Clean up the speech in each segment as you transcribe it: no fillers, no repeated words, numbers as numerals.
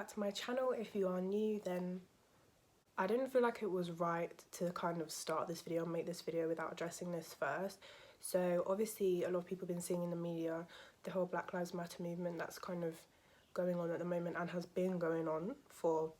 back to my channel. If you are new, then I didn't feel like it was right to kind of start this video and make this video without addressing this first. So obviously a lot of people have been seeing in the media the whole Black Lives Matter movement that's kind of going on at the moment and has been going on for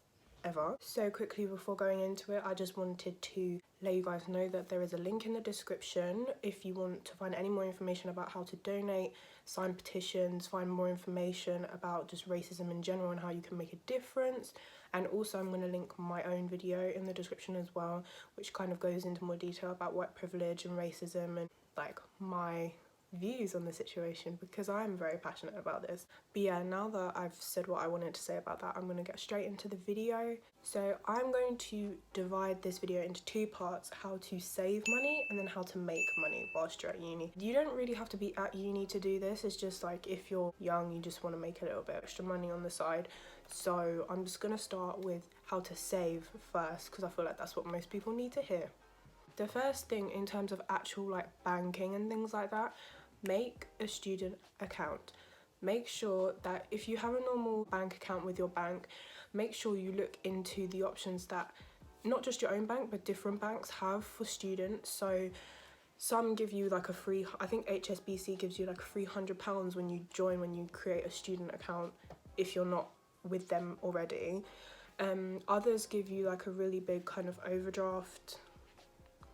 ever. So quickly before going into it, I just wanted to let you guys know that there is a link in the description if you want to find any more information about how to donate, sign petitions, find more information about just racism in general and how you can make a difference. And also I'm going to link my own video in the description as well, which kind of goes into more detail about white privilege and racism and like my views on the situation, because I'm very passionate about this. But yeah, now that I've said what I wanted to say about that, I'm going to get straight into the video. So I'm going to divide this video into two parts: how to save money and then how to make money whilst you're at uni. You don't really have to be at uni to do this. It's just like if you're young, you just want to make a little bit extra money on the side. So I'm just going to start with how to save first, because I feel like that's what most people need to hear. The first thing in terms of actual like banking and things like that, make a student account. Make sure that if you have a normal bank account with your bank, make sure you look into the options that not just your own bank but different banks have for students. So some give you like a free, I think HSBC gives you like £300 when you join, when you create a student account if you're not with them already. Others give you like a really big kind of overdraft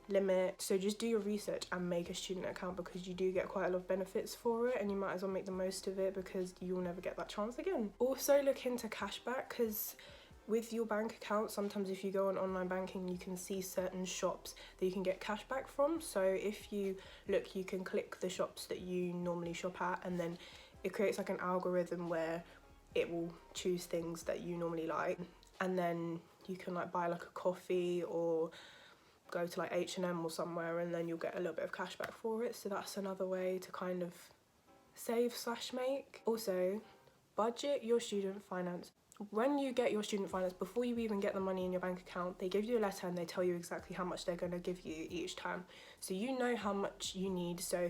limit. So just do your research and make a student account, because you do get quite a lot of benefits for it and you might as well make the most of it, because you'll never get that chance again. Also look into cashback, because with your bank account, sometimes if you go on online banking, you can see certain shops that you can get cashback from. So if you look, you can click the shops that you normally shop at, and then it creates like an algorithm where it will choose things that you normally like, and then you can like buy like a coffee or go to like H&M or somewhere, and then you'll get a little bit of cash back for it. So that's another way to kind of save slash make. Also, budget your student finance. When you get your student finance, before you even get the money in your bank account, they give you a letter and they tell you exactly how much they're going to give you each time. So you know how much you need. So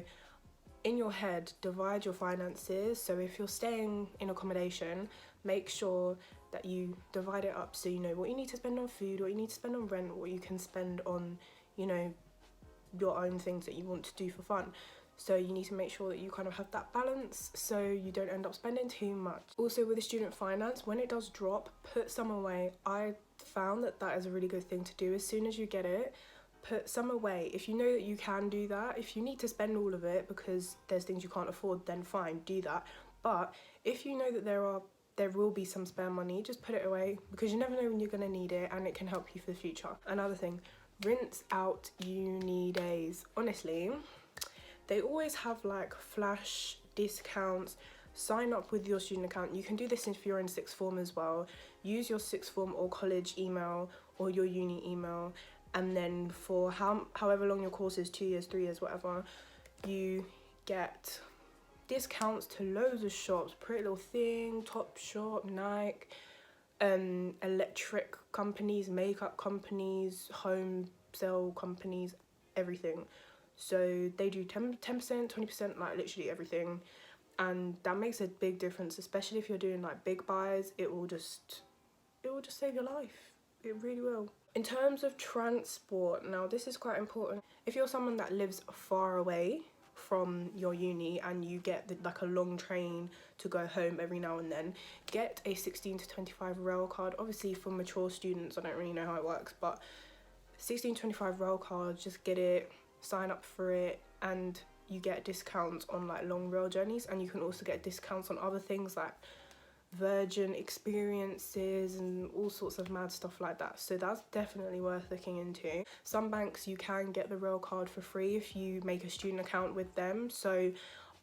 in your head, divide your finances. So if you're staying in accommodation, make sure that you divide it up so you know what you need to spend on food, what you need to spend on rent, what you can spend on, you know, your own things that you want to do for fun. So you need to make sure that you kind of have that balance so you don't end up spending too much. Also with the student finance, when it does drop, put some away. I found that that is a really good thing to do. As soon as you get it, put some away. If you know that you can do that, if you need to spend all of it because there's things you can't afford, then fine, do that. But if you know that there will be some spare money, just put it away, because you never know when you're going to need it and it can help you for the future. Another thing, rinse out uni days. Honestly, they always have like flash discounts. Sign up with your student account. You can do this if you're in sixth form as well. Use your sixth form or college email or your uni email, and then for however long your course is, 2 years, 3 years, whatever, you get discounts to loads of shops: Pretty Little Thing, Topshop, Nike, electric companies, makeup companies, home sale companies, everything. So they do 10%, 20%, like literally everything, and that makes a big difference, especially if you're doing like big buys. It will just save your life. It really will. In terms of transport, now this is quite important. If you're someone that lives far away from your uni and you get like a long train to go home every now and then, get a 16 to 25 rail card. Obviously for mature students, I don't really know how it works, but 16 to 25 rail card, just get it, sign up for it, and you get discounts on like long rail journeys, and you can also get discounts on other things like Virgin experiences and all sorts of mad stuff like that. So that's definitely worth looking into. Some banks you can get the rail card for free if you make a student account with them, so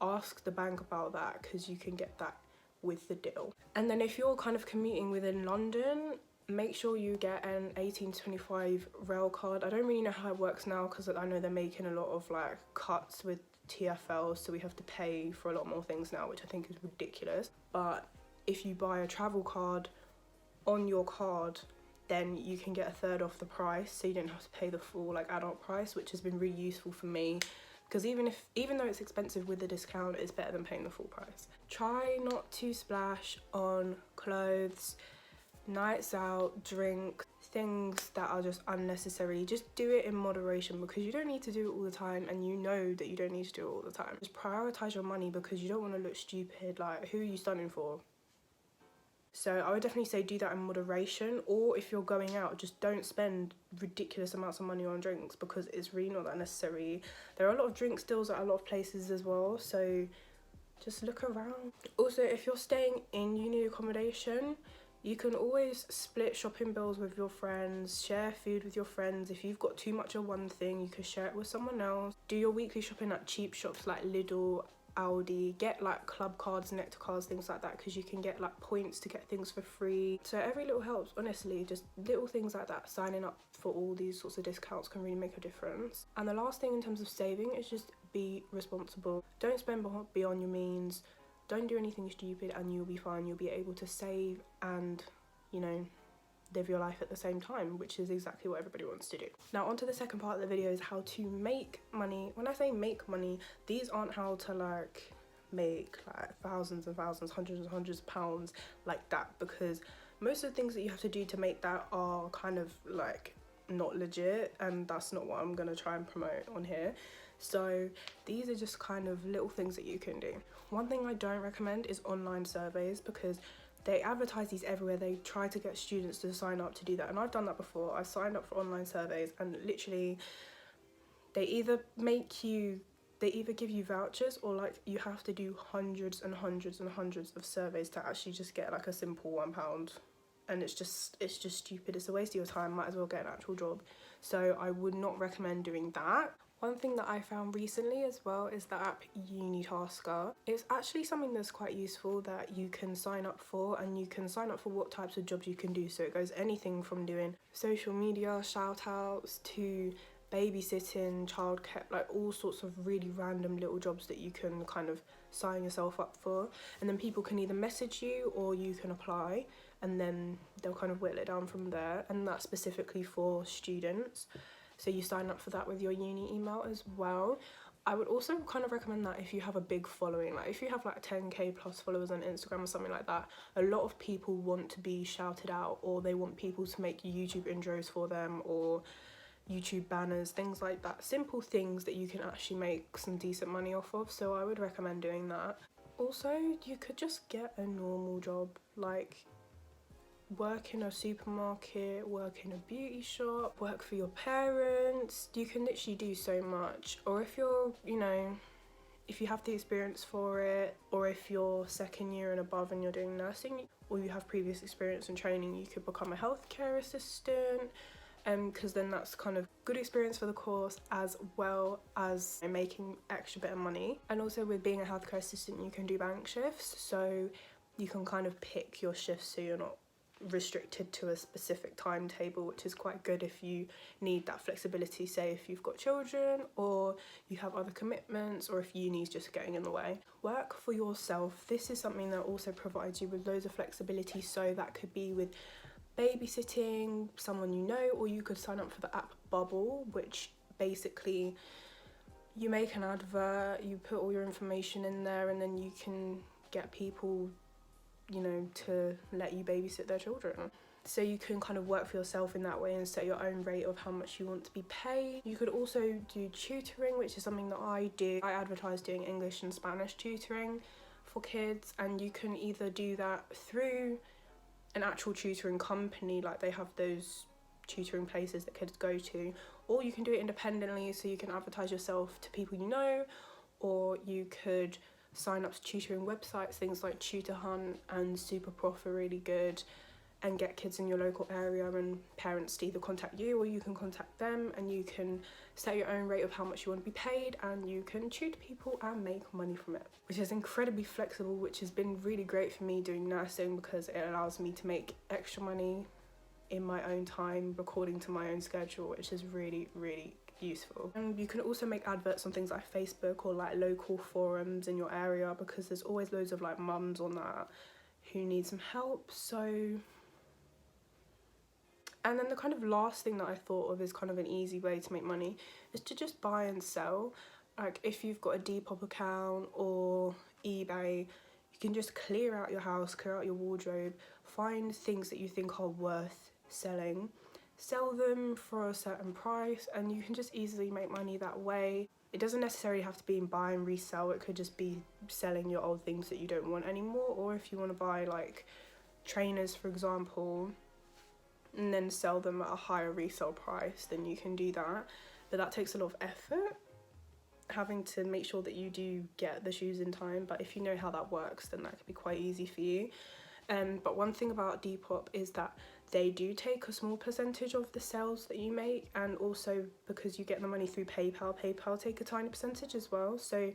ask the bank about that, because you can get that with the deal. And then if you're kind of commuting within London, make sure you get an 18 to 25 rail card. I don't really know how it works now, because I know they're making a lot of like cuts with TfL, so we have to pay for a lot more things now, which I think is ridiculous. But if you buy a travel card on your card, then you can get a third off the price, so you don't have to pay the full like adult price, which has been really useful for me, because even though it's expensive, with the discount it's better than paying the full price. Try not to splash on clothes. nights out, drink, things that are just unnecessary. Just do it in moderation, because you don't need to do it all the time, and you know that you don't need to do it all the time. Just prioritize your money, because you don't want to look stupid. Like, who are you stunning for? So I would definitely say do that in moderation, or if you're going out, just don't spend ridiculous amounts of money on drinks, because it's really not that necessary. There are a lot of drink deals at a lot of places as well, so just look around. Also, if you're staying in uni accommodation, you can always split shopping bills with your friends, share food with your friends. If you've got too much of one thing, you can share it with someone else. Do your weekly shopping at cheap shops like Lidl, Aldi. Get like club cards, nectar cards, things like that, because you can get like points to get things for free. So every little helps, honestly. Just little things like that, signing up for all these sorts of discounts can really make a difference. And the last thing in terms of saving is just be responsible. Don't spend beyond your means. Don't do anything stupid, and you'll be fine. You'll be able to save and, you know, live your life at the same time, which is exactly what everybody wants to do. Now on to the second part of the video, is how to make money. When I say make money, these aren't how to like make like thousands and thousands, hundreds and hundreds of pounds like that, because most of the things that you have to do to make that are kind of like not legit, and that's not what I'm gonna try and promote on here. So these are just kind of little things that you can do. One thing I don't recommend is online surveys, because they advertise these everywhere. They try to get students to sign up to do that, and I've done that before. I've signed up for online surveys, and literally they either give you vouchers, or like you have to do hundreds and hundreds and hundreds of surveys to actually just get like a simple £1. And it's just stupid. It's a waste of your time. Might as well get an actual job. So I would not recommend doing that. One thing that I found recently as well is the app UniTasker. It's actually something that's quite useful that you can sign up for, and you can sign up for what types of jobs you can do. So it goes anything from doing social media shout outs to babysitting, childcare, like all sorts of really random little jobs that you can kind of sign yourself up for. And then people can either message you or you can apply, and then they'll kind of whittle it down from there. And that's specifically for students. So you sign up for that with your uni email as well. I would also kind of recommend that if you have a big following, like if you have like 10k plus followers on Instagram or something like that, a lot of people want to be shouted out, or they want people to make YouTube intros for them, or YouTube banners, things like that. Simple things that you can actually make some decent money off of. So I would recommend doing that. Also, you could just get a normal job, like work in a supermarket, work in a beauty shop, work for your parents. You can literally do so much. Or if you're, you know, if you have the experience for it, or if you're second year and above and you're doing nursing, or you have previous experience and training, you could become a healthcare assistant, because then that's kind of good experience for the course, as well as making extra bit of money. And also with being a healthcare assistant, you can do bank shifts, so you can kind of pick your shifts, so you're not restricted to a specific timetable, which is quite good if you need that flexibility, say if you've got children or you have other commitments, or if uni's just getting in the way. Work for yourself. This is something that also provides you with loads of flexibility, so that could be with babysitting someone you know, or you could sign up for the app Bubble, which basically you make an advert, you put all your information in there, and then you can get people, you know, to let you babysit their children. So you can kind of work for yourself in that way and set your own rate of how much you want to be paid. You could also do tutoring, which is something that I do. I advertise doing English and Spanish tutoring for kids, and you can either do that through an actual tutoring company, like they have those tutoring places that kids go to, or you can do it independently, so you can advertise yourself to people you know, or you could sign up to tutoring websites. Things like Tutor Hunt and Superprof are really good, and get kids in your local area, and parents to either contact you or you can contact them, and you can set your own rate of how much you want to be paid, and you can tutor people and make money from it, which is incredibly flexible, which has been really great for me doing nursing, because it allows me to make extra money in my own time, according to my own schedule, which is really, really useful. And you can also make adverts on things like Facebook or like local forums in your area, because there's always loads of like mums on that who need some help. So, and then the kind of last thing that I thought of is kind of an easy way to make money is to just buy and sell. Like if you've got a Depop account or eBay, you can just clear out your house, clear out your wardrobe, find things that you think are worth selling, sell them for a certain price, and you can just easily make money that way. It doesn't necessarily have to be in buy and resell. It could just be selling your old things that you don't want anymore, or if you want to buy like trainers, for example, and then sell them at a higher resale price, then you can do that. But that takes a lot of effort, having to make sure that you do get the shoes in time. But if you know how that works, then that could be quite easy for you. But one thing about Depop is that they do take a small percentage of the sales that you make, and also because you get the money through PayPal take a tiny percentage as well. So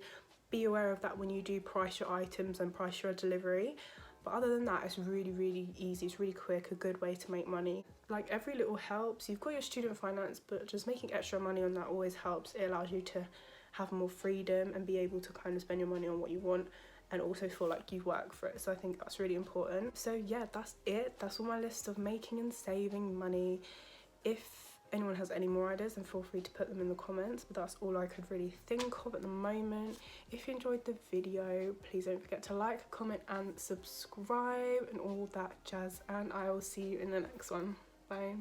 be aware of that when you do price your items and price your delivery. But other than that, it's really easy, it's really quick, a good way to make money. Like, every little helps. You've got your student finance, but just making extra money on that always helps. It allows you to have more freedom and be able to kind of spend your money on what you want, and also feel like you work for it. So I think that's really important. So yeah, that's it. That's all my list of making and saving money. If anyone has any more ideas, then feel free to put them in the comments, but that's all I could really think of at the moment. If you enjoyed the video, please don't forget to like, comment and subscribe and all that jazz, and I will see you in the next one. Bye.